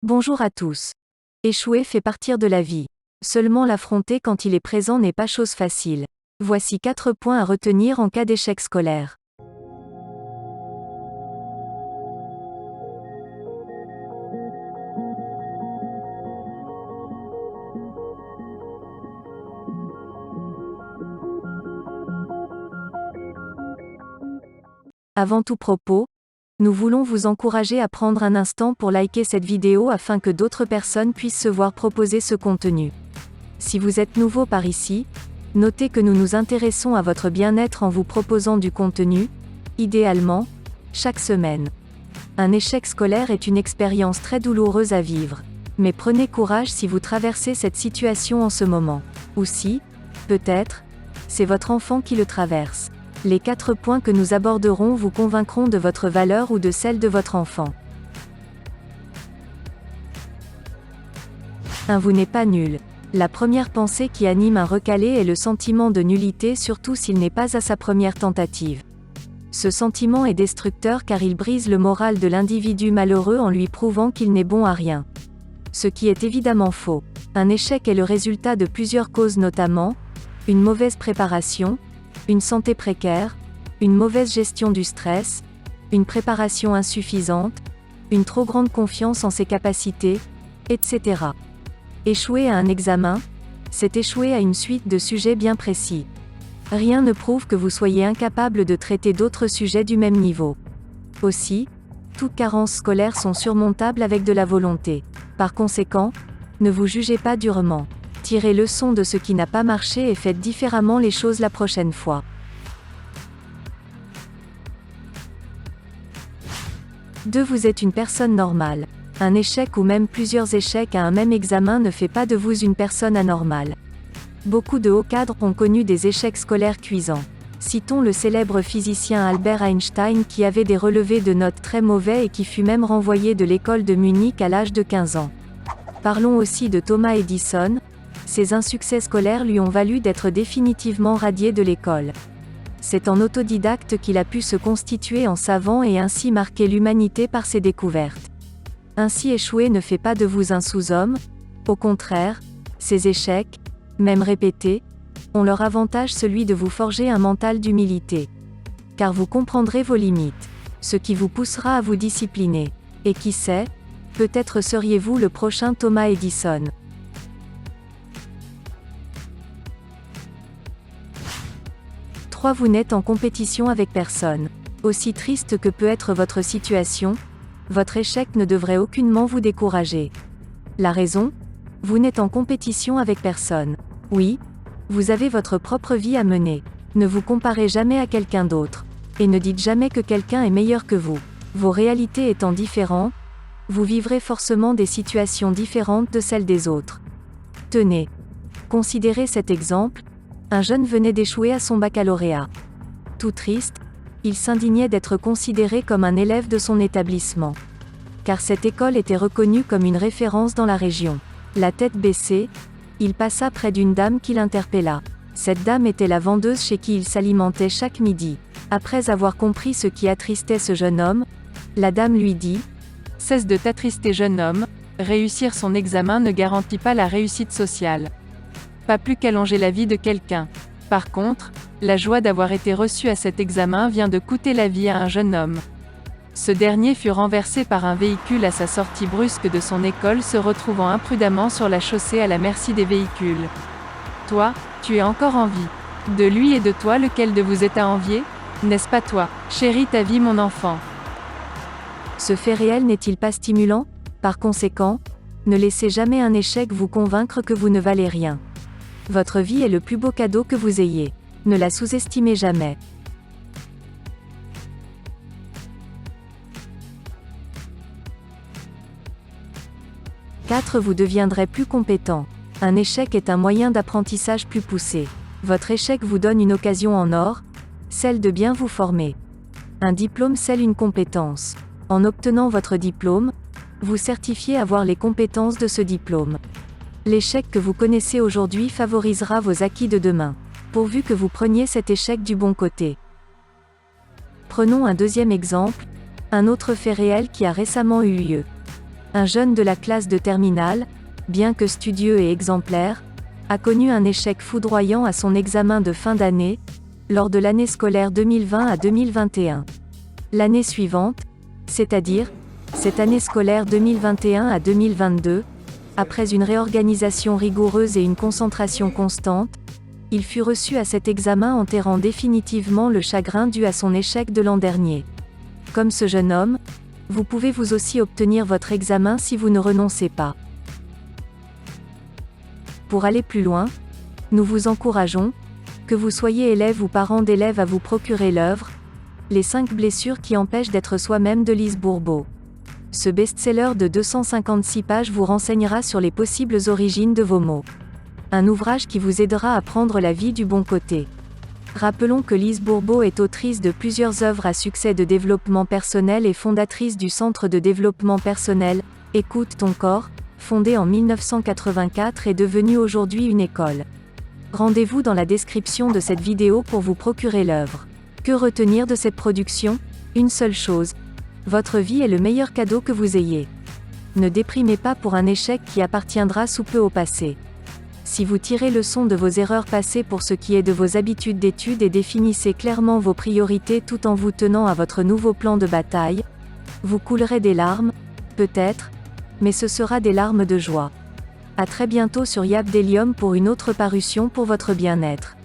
Bonjour à tous. Échouer fait partir de la vie. Seulement l'affronter quand il est présent n'est pas chose facile. Voici 4 points à retenir en cas d'échec scolaire. Avant tout propos, nous voulons vous encourager à prendre un instant pour liker cette vidéo afin que d'autres personnes puissent se voir proposer ce contenu. Si vous êtes nouveau par ici, notez que nous nous intéressons à votre bien-être en vous proposant du contenu, idéalement, chaque semaine. Un échec scolaire est une expérience très douloureuse à vivre. Mais prenez courage si vous traversez cette situation en ce moment. Ou si, peut-être, c'est votre enfant qui le traverse. Les 4 points que nous aborderons vous convaincront de votre valeur ou de celle de votre enfant. 1. Vous n'êtes pas nul. La première pensée qui anime un recalé est le sentiment de nullité, surtout s'il n'est pas à sa première tentative. Ce sentiment est destructeur car il brise le moral de l'individu malheureux en lui prouvant qu'il n'est bon à rien. Ce qui est évidemment faux. Un échec est le résultat de plusieurs causes, notamment une mauvaise préparation, une santé précaire, une mauvaise gestion du stress, une préparation insuffisante, une trop grande confiance en ses capacités, etc. Échouer à un examen, c'est échouer à une suite de sujets bien précis. Rien ne prouve que vous soyez incapable de traiter d'autres sujets du même niveau. Aussi, toutes carences scolaires sont surmontables avec de la volonté. Par conséquent, ne vous jugez pas durement. Tirez leçon de ce qui n'a pas marché et faites différemment les choses la prochaine fois. 2. Vous êtes une personne normale. Un échec ou même plusieurs échecs à un même examen ne fait pas de vous une personne anormale. Beaucoup de hauts cadres ont connu des échecs scolaires cuisants. Citons le célèbre physicien Albert Einstein qui avait des relevés de notes très mauvais et qui fut même renvoyé de l'école de Munich à l'âge de 15 ans. Parlons aussi de Thomas Edison. Ses insuccès scolaires lui ont valu d'être définitivement radié de l'école. C'est en autodidacte qu'il a pu se constituer en savant et ainsi marquer l'humanité par ses découvertes. Ainsi échouer ne fait pas de vous un sous-homme, au contraire, ces échecs, même répétés, ont leur avantage, celui de vous forger un mental d'humilité. Car vous comprendrez vos limites, ce qui vous poussera à vous discipliner. Et qui sait, peut-être seriez-vous le prochain Thomas Edison. 3. Vous n'êtes en compétition avec personne. Aussi triste que peut être votre situation, votre échec ne devrait aucunement vous décourager. La raison ? Vous n'êtes en compétition avec personne. Oui, vous avez votre propre vie à mener. Ne vous comparez jamais à quelqu'un d'autre. Et ne dites jamais que quelqu'un est meilleur que vous. Vos réalités étant différentes, vous vivrez forcément des situations différentes de celles des autres. Tenez. Considérez cet exemple. Un jeune venait d'échouer à son baccalauréat. Tout triste, il s'indignait d'être considéré comme un élève de son établissement. Car cette école était reconnue comme une référence dans la région. La tête baissée, il passa près d'une dame qui l'interpella. Cette dame était la vendeuse chez qui il s'alimentait chaque midi. Après avoir compris ce qui attristait ce jeune homme, la dame lui dit : « Cesse de t'attrister, jeune homme, réussir son examen ne garantit pas la réussite sociale. Pas plus qu'allonger la vie de quelqu'un. Par contre, la joie d'avoir été reçu à cet examen vient de coûter la vie à un jeune homme. » Ce dernier fut renversé par un véhicule à sa sortie brusque de son école, se retrouvant imprudemment sur la chaussée à la merci des véhicules. Toi, tu es encore en vie. De lui et de toi, lequel de vous est à envier ? N'est-ce pas toi ? Chéris ta vie, mon enfant. Ce fait réel n'est-il pas stimulant ? Par conséquent, ne laissez jamais un échec vous convaincre que vous ne valez rien. Votre vie est le plus beau cadeau que vous ayez. Ne la sous-estimez jamais. 4. Vous deviendrez plus compétent. Un échec est un moyen d'apprentissage plus poussé. Votre échec vous donne une occasion en or, celle de bien vous former. Un diplôme scelle une compétence. En obtenant votre diplôme, vous certifiez avoir les compétences de ce diplôme. L'échec que vous connaissez aujourd'hui favorisera vos acquis de demain, pourvu que vous preniez cet échec du bon côté. Prenons un deuxième exemple, un autre fait réel qui a récemment eu lieu. Un jeune de la classe de terminale, bien que studieux et exemplaire, a connu un échec foudroyant à son examen de fin d'année, lors de l'année scolaire 2020 à 2021. L'année suivante, c'est-à-dire, cette année scolaire 2021 à 2022, après une réorganisation rigoureuse et une concentration constante, il fut reçu à cet examen enterrant définitivement le chagrin dû à son échec de l'an dernier. Comme ce jeune homme, vous pouvez vous aussi obtenir votre examen si vous ne renoncez pas. Pour aller plus loin, nous vous encourageons, que vous soyez élève ou parent d'élèves, à vous procurer l'œuvre « Les 5 blessures qui empêchent d'être soi-même » de Lise Bourbeau. Ce best-seller de 256 pages vous renseignera sur les possibles origines de vos maux. Un ouvrage qui vous aidera à prendre la vie du bon côté. Rappelons que Lise Bourbeau est autrice de plusieurs œuvres à succès de développement personnel et fondatrice du Centre de développement personnel « Écoute ton corps », fondé en 1984 et devenu aujourd'hui une école. Rendez-vous dans la description de cette vidéo pour vous procurer l'œuvre. Que retenir de cette production ? Une seule chose. Votre vie est le meilleur cadeau que vous ayez. Ne déprimez pas pour un échec qui appartiendra sous peu au passé. Si vous tirez leçon de vos erreurs passées pour ce qui est de vos habitudes d'études et définissez clairement vos priorités tout en vous tenant à votre nouveau plan de bataille, vous coulerez des larmes, peut-être, mais ce sera des larmes de joie. À très bientôt sur Yapdelium pour une autre parution pour votre bien-être.